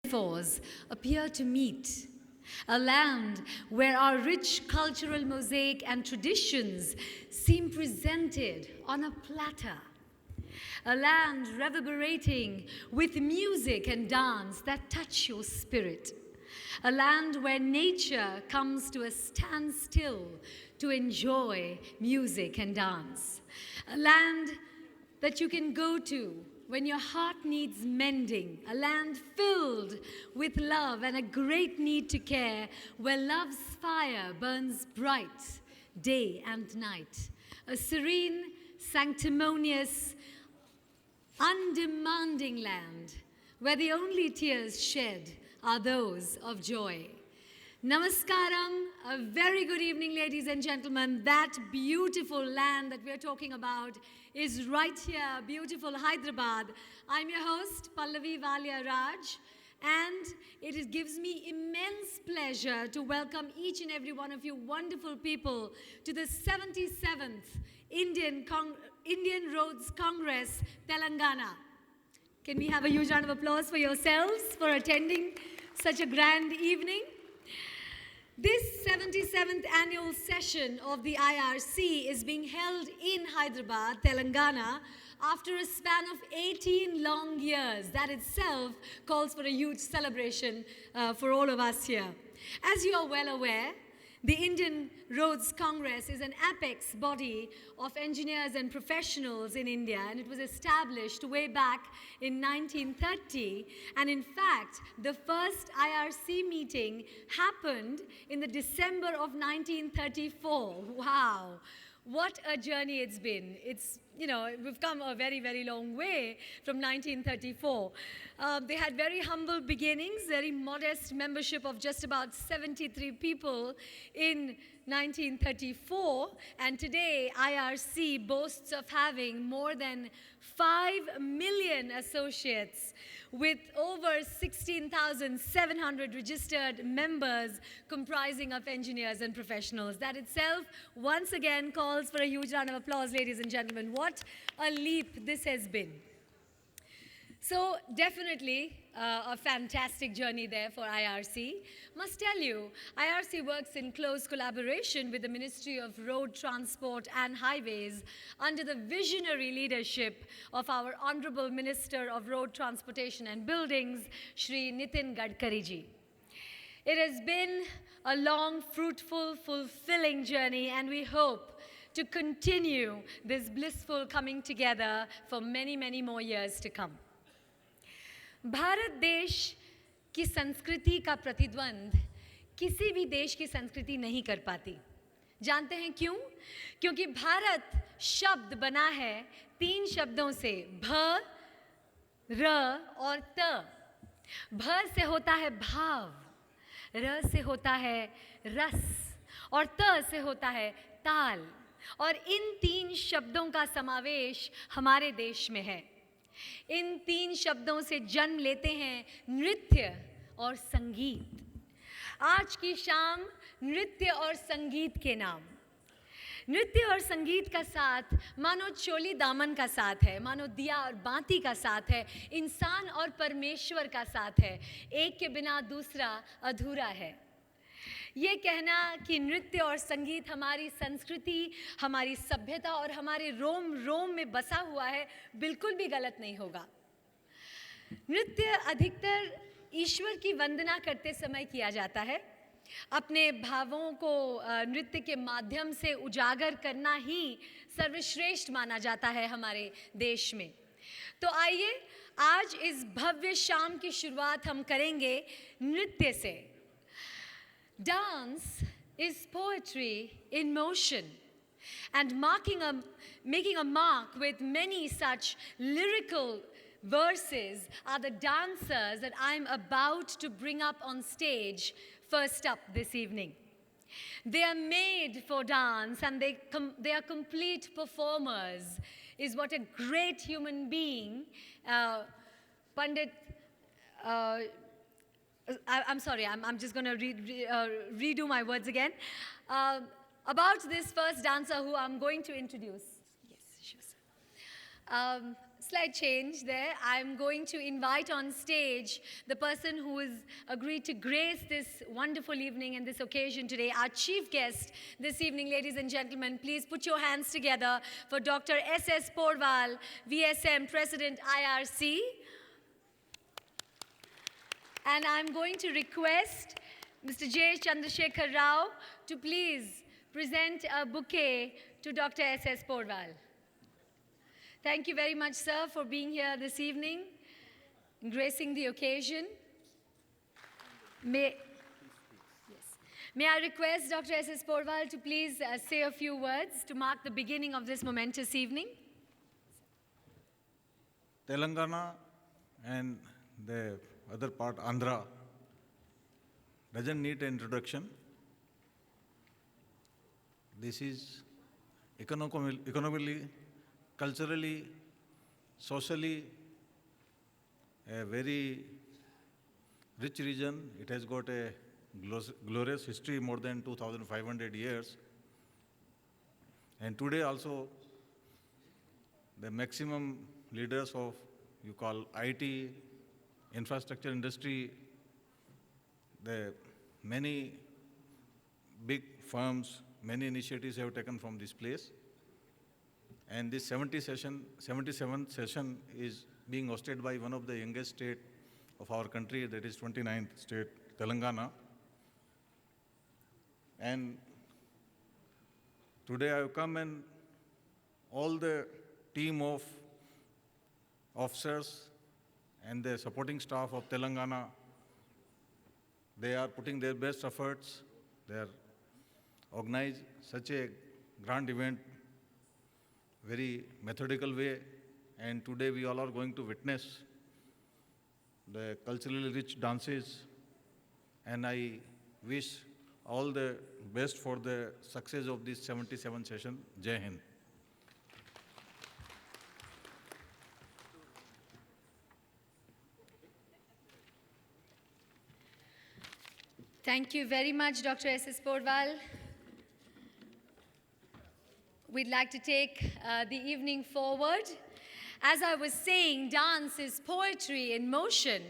metaphors appear to meet. A land where our rich cultural mosaic and traditions seem presented on a platter. A land reverberating with music and dance that touch your spirit. A land where nature comes to a standstill to enjoy music and dance. A land that you can go to when your heart needs mending. A land filled with love and a great need to care, where love's fire burns bright day and night. A serene, sanctimonious, undemanding land where the only tears shed are those of joy. Namaskaram, a very good evening, ladies and gentlemen. That beautiful land that we're talking about is right here, beautiful Hyderabad. I'm your host, Pallavi Valia Raj, and gives me immense pleasure to welcome each and every one of you wonderful people to the 77th Indian Roads Congress, Telangana. Can we have a huge round of applause for yourselves for attending such a grand evening? This 77th annual session of the IRC is being held in Hyderabad, Telangana, after a span of 18 long years. That itself calls for a huge celebration for all of us here. As you are well aware, the Indian Roads Congress is an apex body of engineers and professionals in India, and it was established way back in 1930. And in fact, the first IRC meeting happened in the December of 1934. Wow. What a journey it's been. We've come a very, very long way from 1934. They had very humble beginnings, very modest membership of just about 73 people in 1934. And today, IRC boasts of having more than 5 million associates with over 16,700 registered members comprising of engineers and professionals. That itself, once again, calls for a huge round of applause, ladies and gentlemen. What a leap this has been. So definitely a fantastic journey there for IRC. Must tell you, IRC works in close collaboration with the Ministry of Road Transport and Highways under the visionary leadership of our Honorable Minister of Road Transportation and Buildings, Shri Nitin Gadkari ji. It has been a long, fruitful, fulfilling journey, and we hope to continue this blissful coming together for many, many more years to come. Bharat देश की संस्कृति का प्रतिद्वंद किसी भी देश की संस्कृति नहीं कर पाती। जानते हैं क्यों? क्योंकि भारत शब्द बना है 3 शब्दों से, भ, र और त। भ से होता है भाव, र से होता है रस और त से होता है ताल। और इन 3 शब्दों का समावेश हमारे देश में है। इन 3 शब्दों से जन्म लेते हैं नृत्य और संगीत। आज की शाम नृत्य और संगीत के नाम। नृत्य और संगीत का साथ मानो चोली दामन का साथ है, मानो दिया और बाती का साथ है, इंसान और परमेश्वर का साथ है। एक के बिना दूसरा अधूरा है। ये कहना कि नृत्य और संगीत हमारी संस्कृति, हमारी सभ्यता और हमारे रोम रोम में बसा हुआ है, बिल्कुल भी गलत नहीं होगा। नृत्य अधिकतर ईश्वर की वंदना करते समय किया जाता है। अपने भावों को नृत्य के माध्यम से उजागर करना ही सर्वश्रेष्ठ माना जाता है हमारे देश में। तो आइए आज इस भव्य शाम की शुरुआत हम करेंगे नृत्य से। Dance is poetry in motion, and making a mark with many such lyrical verses are the dancers that I'm about to bring up on stage first up this evening. They are made for dance, and they are complete performers, is what a great human being, Pandit I'm sorry, I'm just going to redo my words again. About this first dancer who I'm going to introduce. Yes, sure. slight change there. I'm going to invite on stage the person who has agreed to grace this wonderful evening and this occasion today, our chief guest this evening, ladies and gentlemen. Please put your hands together for Dr. S.S. Porwal, VSM President, IRC. And I'm going to request Mr. J. Chandrasekhar Rao to please present a bouquet to Dr. S.S. Porwal. Thank you very much, sir, for being here this evening, gracing the occasion. May I request Dr. S.S. Porwal to please say a few words to mark the beginning of this momentous evening. Telangana and the other part, Andhra, doesn't need an introduction. This is economically, culturally, socially, a very rich region. It has got a glorious history, more than 2,500 years. And today also, the maximum leaders of, you call IT, infrastructure industry, the many big firms, many initiatives have taken from this place. And this 77th session is being hosted by one of the youngest state of our country, that is 29th state, Telangana. And today I have come, and all the team of officers and the supporting staff of Telangana, they are putting their best efforts. They are organized such a grand event, very methodical way, and today we all are going to witness the culturally rich dances, and I wish all the best for the success of this 77th session. Jai Hind. Thank you very much, Dr. S.S. Porwal. We'd like to take the evening forward. As I was saying, dance is poetry in motion,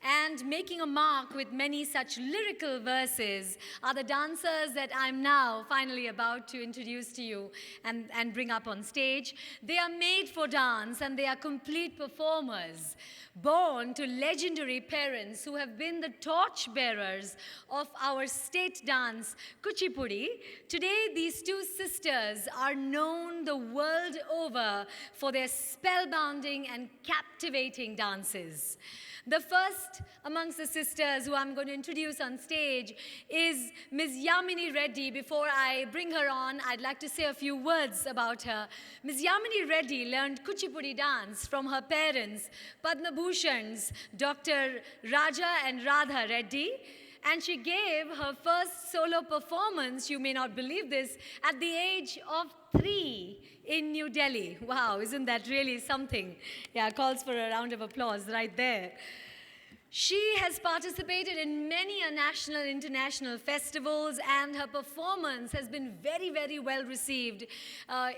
and making a mark with many such lyrical verses are the dancers that I'm now finally about to introduce to you and bring up on stage. They are made for dance, and they are complete performers, born to legendary parents who have been the torchbearers of our state dance, Kuchipudi. Today, these two sisters are known the world over for their spellbinding and captivating dances. The first amongst the sisters who I'm going to introduce on stage is Ms. Yamini Reddy. Before I bring her on, I'd like to say a few words about her. Ms. Yamini Reddy learned Kuchipudi dance from her parents, Padma Bhushans, Dr. Raja and Radha Reddy. And she gave her first solo performance, you may not believe this, at the age of 3 in New Delhi. Wow, isn't that really something? Yeah, calls for a round of applause right there. She has participated in many national and international festivals, and her performance has been very, very well received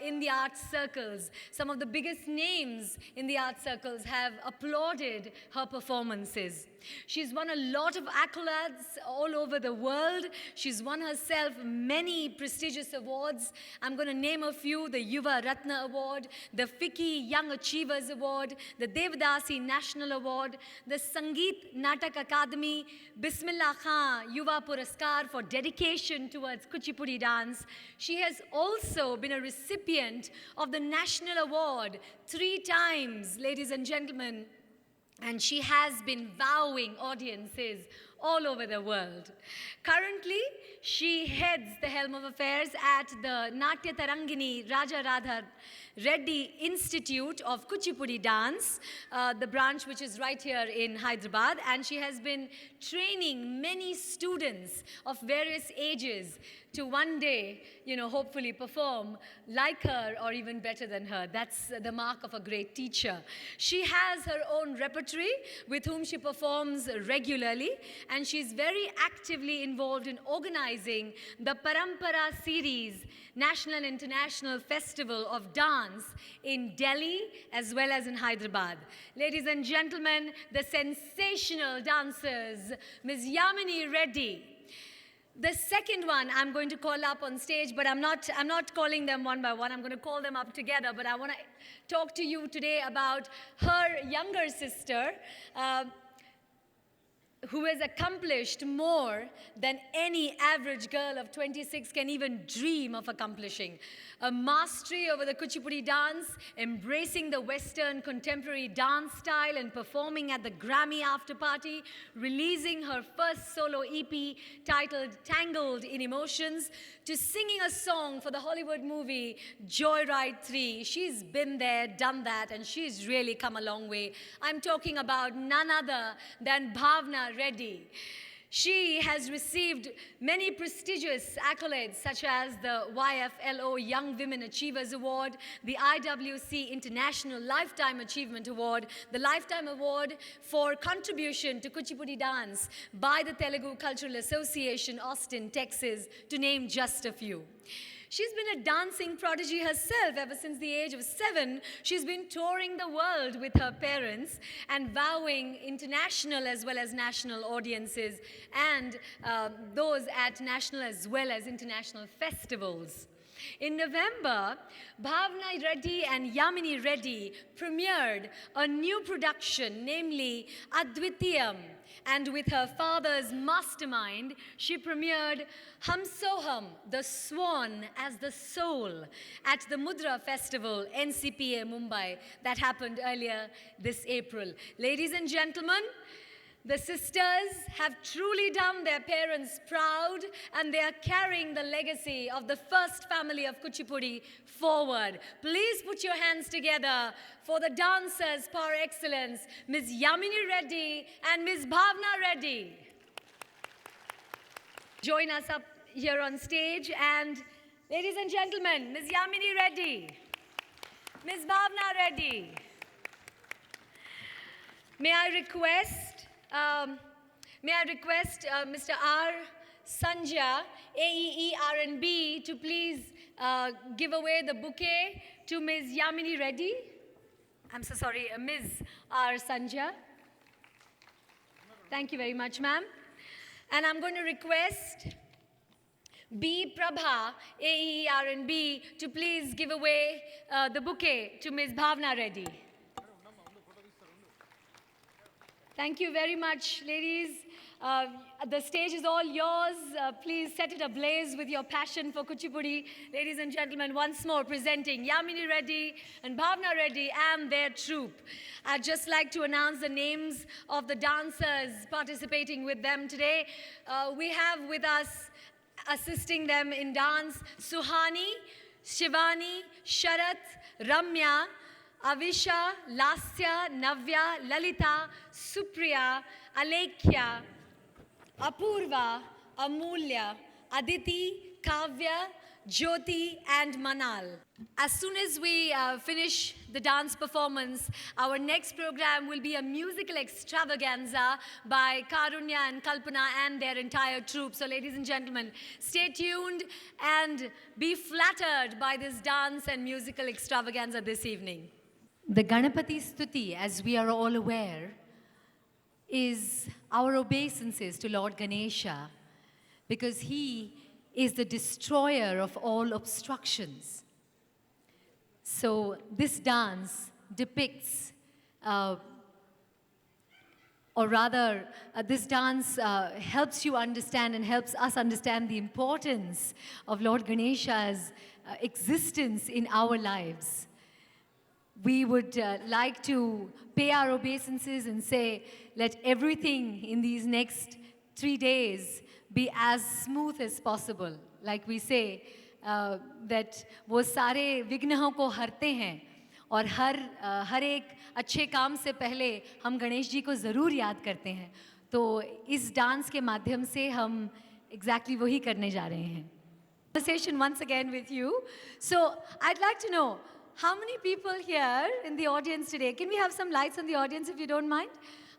in the arts circles. Some of the biggest names in the arts circles have applauded her performances. She's won a lot of accolades all over the world. She's won herself many prestigious awards. I'm going to name a few: the Yuva Ratna Award, the FICCI Young Achievers Award, the Devadasi National Award, the Sangeet Natak Academy Bismillah Khan Yuva Puraskar for dedication towards Kuchipudi dance. She has also been a recipient of the National Award 3 times, ladies and gentlemen. And she has been wowing audiences all over the world. Currently, she heads the helm of affairs at the Natya Tarangini Raja Radha Reddy Institute of Kuchipudi Dance, the branch which is right here in Hyderabad. And she has been training many students of various ages to one day, hopefully perform like her or even better than her. That's the mark of a great teacher. She has her own repertory with whom she performs regularly, and she's very actively involved in organizing the Parampara series National and International Festival of Dance in Delhi as well as in Hyderabad. Ladies and gentlemen, the sensational dancers, Ms. Yamini Reddy. The second one I'm going to call up on stage, but I'm not calling them one by one. I'm going to call them up together. But I want to talk to you today about her younger sister, who has accomplished more than any average girl of 26 can even dream of accomplishing. A mastery over the Kuchipudi dance, embracing the Western contemporary dance style and performing at the Grammy after party, releasing her first solo EP titled Tangled in Emotions, to singing a song for the Hollywood movie Joyride 3. She's been there, done that, and she's really come a long way. I'm talking about none other than Bhavna Reddy. She has received many prestigious accolades such as the YFLO Young Women Achievers Award, the IWC International Lifetime Achievement Award, the Lifetime Award for Contribution to Kuchipudi Dance by the Telugu Cultural Association, Austin, Texas, to name just a few. She's been a dancing prodigy herself ever since the age of 7. She's been touring the world with her parents and wowing international as well as national audiences and those at national as well as international festivals. In November, Bhavna Reddy and Yamini Reddy premiered a new production, namely Advitiyam. And with her father's mastermind, she premiered Hum Soham, the Swan as the Soul, at the Mudra Festival, NCPA, Mumbai, that happened earlier this April. Ladies and gentlemen, the sisters have truly done their parents proud, and they are carrying the legacy of the first family of Kuchipudi forward. Please put your hands together for the dancers par excellence, Ms. Yamini Reddy and Ms. Bhavna Reddy. Join us up here on stage, and ladies and gentlemen, Ms. Yamini Reddy, Ms. Bhavna Reddy. May I request Mr. R. Sanja, AEE R&B, to please give away the bouquet to Ms. Yamini Reddy. I'm so sorry, Ms. R. Sanja. Thank you very much, ma'am. And I'm going to request B. Prabha, AEE R&B, to please give away the bouquet to Ms. Bhavna Reddy. Thank you very much, ladies. The stage is all yours. Please set it ablaze with your passion for Kuchipudi. Ladies and gentlemen, once more presenting Yamini Reddy and Bhavna Reddy and their troupe. I'd just like to announce the names of the dancers participating with them today. We have with us, assisting them in dance, Suhani, Shivani, Sharat, Ramya, Avisha, Lasya, Navya, Lalita, Supriya, Alekhya, Apurva, Amulya, Aditi, Kavya, Jyoti, and Manal. As soon as we finish the dance performance, our next program will be a musical extravaganza by Karunya and Kalpana and their entire troupe. So ladies and gentlemen, stay tuned and be flattered by this dance and musical extravaganza this evening. The Ganapati Stuti, as we are all aware, is our obeisances to Lord Ganesha, because he is the destroyer of all obstructions. So this dance depicts, this dance helps you understand and helps us understand the importance of Lord Ganesha's existence in our lives. We would like to pay our obeisances and say, let everything in these next 3 days be as smooth as possible. Like we say, that वो सारे विघ्नों को हरते हैं और हर एक अच्छे काम से पहले हम गणेश जी को ज़रूर याद करते हैं. तो इस डांस के माध्यम से हम exactly वही करने जा रहे हैं. Conversation once again with you. So I'd like to know, how many people here in the audience today, can we have some lights on the audience if you don't mind?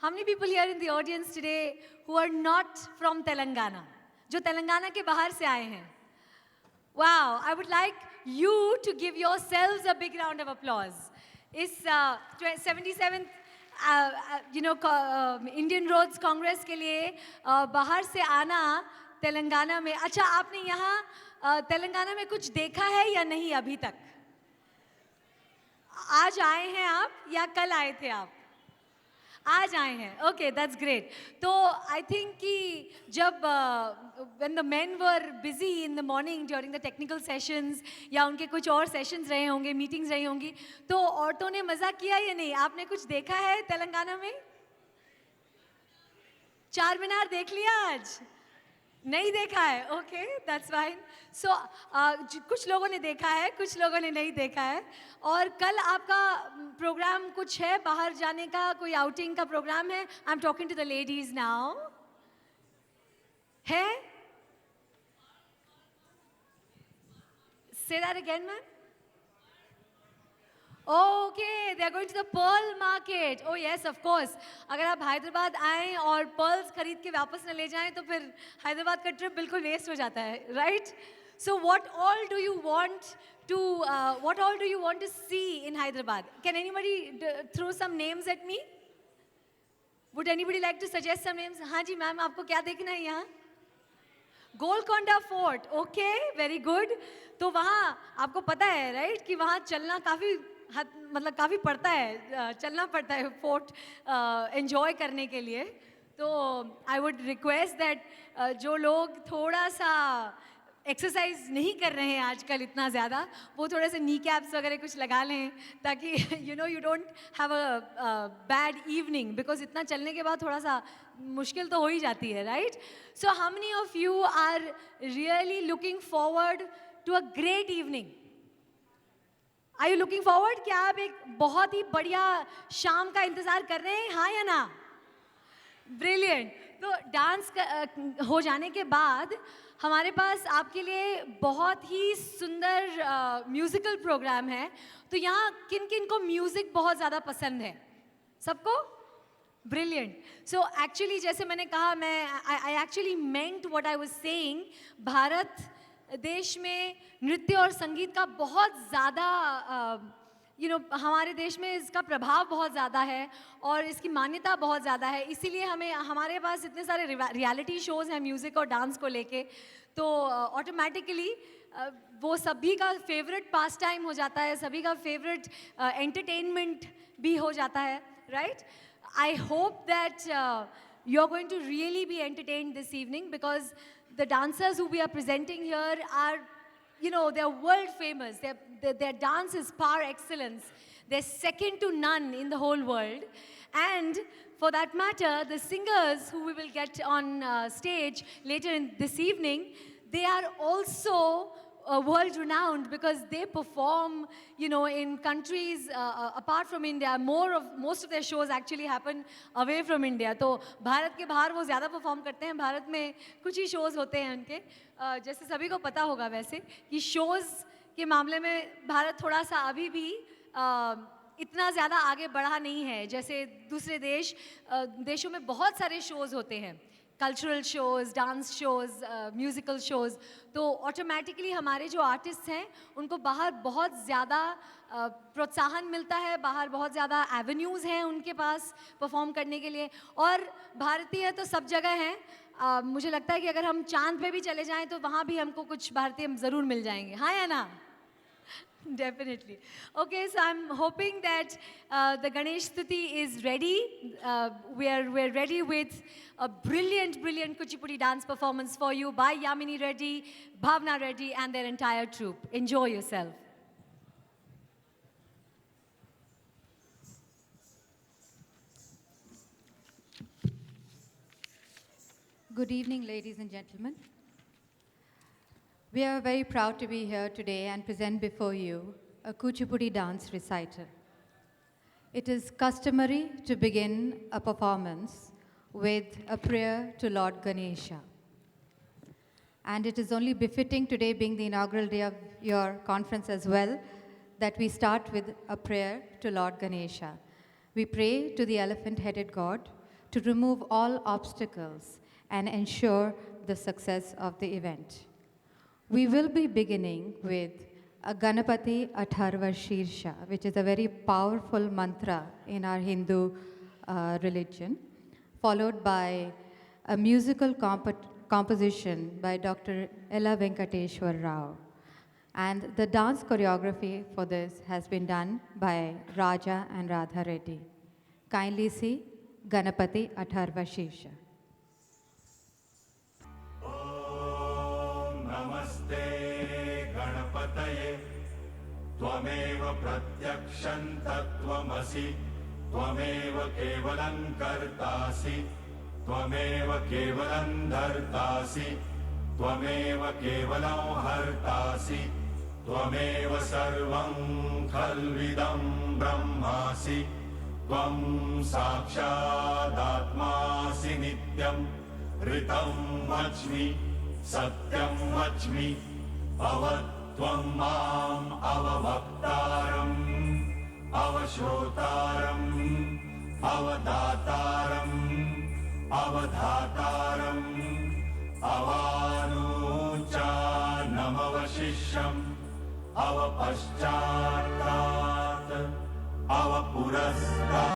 How many people here in the audience today who are not from Telangana? जो तेलंगाना के बाहर से आए हैं. Wow, I would like you to give yourselves a big round of applause. इस 77th Indian roads Congress के लिए बाहर से आना तेलंगाना में. अच्छा, आपने यहाँ तेलंगाना में कुछ देखा है या नहीं अभी तक? आज आए हैं आप या कल आए थे आप? आज आए हैं. Okay, that's great. तो आई थिंक कि जब when the main were busy in the morning during the technical sessions या उनके कुछ और सेशंस रहे होंगे, मीटिंग्स रही होंगी, तो औरतों ने मज़ा किया या नहीं? आपने कुछ देखा है तेलंगाना में? चार मीनार देख लिया आज? नहीं देखा है. Okay, that's fine. सो कुछ लोगों ने देखा है, कुछ लोगों ने नहीं देखा है. और कल आपका प्रोग्राम कुछ है, बाहर जाने का कोई आउटिंग का प्रोग्राम है? I am talking to the ladies now. है? Say that again ma'am. Okay, they are going to the pearl market. Oh yes, of course. अगर आप हैदराबाद आएं और pearls खरीद के वापस न ले जाएं तो फिर हैदराबाद का ट्रिप बिल्कुल वेस्ट हो जाता है, right? So what all do you want to see in Hyderabad? Can anybody throw some names at me? Would anybody like to suggest some names? हाँ जी मैम, आपको क्या देखना है यहाँ? Golconda fort. Okay, very good. तो वहाँ आपको पता है राइट कि वहाँ चलना काफ़ी पड़ता है, चलना पड़ता है फोर्ट एंजॉय करने के लिए. तो आई वुड रिक्वेस्ट दैट जो लोग थोड़ा सा एक्सरसाइज नहीं कर रहे हैं आजकल इतना ज़्यादा, वो थोड़े से नी कैप्स वगैरह कुछ लगा लें ताकि you don't have a bad evening, because इतना चलने के बाद थोड़ा सा मुश्किल तो हो ही जाती है, right? So how many of you are really looking forward to a great evening? Are you looking forward? क्या आप एक बहुत ही बढ़िया शाम का इंतज़ार कर रहे हैं, हाँ या ना? ब्रिलियंट. तो डांस हो जाने के बाद हमारे पास आपके लिए बहुत ही सुंदर म्यूज़िकल प्रोग्राम है. तो यहाँ किन किन को म्यूज़िक बहुत ज़्यादा पसंद है? सबको? ब्रिलियंट. सो एक्चुअली जैसे मैंने कहा, I actually meant what I was saying. Bharat देश में नृत्य और संगीत का बहुत ज़्यादा हमारे देश में इसका प्रभाव बहुत ज़्यादा है और इसकी मान्यता बहुत ज़्यादा है. इसीलिए हमारे पास इतने सारे रियलिटी शोज़ हैं म्यूज़िक और डांस को लेके. तो ऑटोमेटिकली वो सभी का फेवरेट पास टाइम हो जाता है, सभी का फेवरेट एंटरटेनमेंट भी हो जाता है, right? I hope that you're going to really be entertained this evening, because the dancers who we are presenting here are, they're world famous. Their dance is par excellence. They're second to none in the whole world. And for that matter, the singers who we will get on stage later this evening, they are also world renowned, because they perform in countries apart from India. Most of their shows actually happen away from India. तो भारत के बाहर वो ज़्यादा perform करते हैं. भारत में कुछ ही shows होते हैं उनके. जैसे सभी को पता होगा वैसे कि शोज़ के मामले में भारत थोड़ा सा अभी भी इतना ज़्यादा आगे बढ़ा नहीं है. जैसे दूसरे देशों में बहुत सारे शोज़ होते हैं, cultural shows, dance shows, musical shows. तो ऑटोमेटिकली हमारे जो आर्टिस्ट हैं उनको बाहर बहुत ज़्यादा प्रोत्साहन मिलता है, बाहर बहुत ज़्यादा एवेन्यूज़ हैं उनके पास परफॉर्म करने के लिए. और भारतीय तो सब जगह हैं. मुझे लगता है कि अगर हम चांद पे भी चले जाएं तो वहाँ भी हमको कुछ भारतीय ज़रूर मिल जाएंगे, हाँ या ना? Definitely. Okay, so I'm hoping that the Ganesh Stuti is ready. We're ready with a brilliant Kuchipudi dance performance for you by Yamini Reddy, Bhavna Reddy and their entire troupe. Enjoy yourself. Good evening, ladies and gentlemen. We are very proud to be here today and present before you a Kuchipudi dance recital. It is customary to begin a performance with a prayer to Lord Ganesha. And it is only befitting, today being the inaugural day of your conference as well, that we start with a prayer to Lord Ganesha. We pray to the elephant-headed god to remove all obstacles and ensure the success of the event. We will be beginning with a Ganapati Atharva Shirsha, which is a very powerful mantra in our Hindu religion, followed by a musical composition by Dr. Ella Venkateshwar Rao. And the dance choreography for this has been done by Raja and Radha Reddy. Kindly see Ganapati Atharva Shirsha. नमस्ते गणपतये त्वमेव प्रत्यक्षं तत्त्वमसि त्वमेव केवलं कर्तासि त्वमेव केवलं धर्तासि त्वमेव केवलं हर्तासि त्वमेव सर्वं खल्विदं ब्रह्मासि त्वं साक्षादात्मासि नित्यं ऋतं वच्मि सत्यं वच्मि अवत्वं माम् अववक्तारम् अवश्रोतारम् अवदातारम् अवधातारम् अवानूचानमवशिष्यम् अवपश्चात्तात् अवपुरस्तात्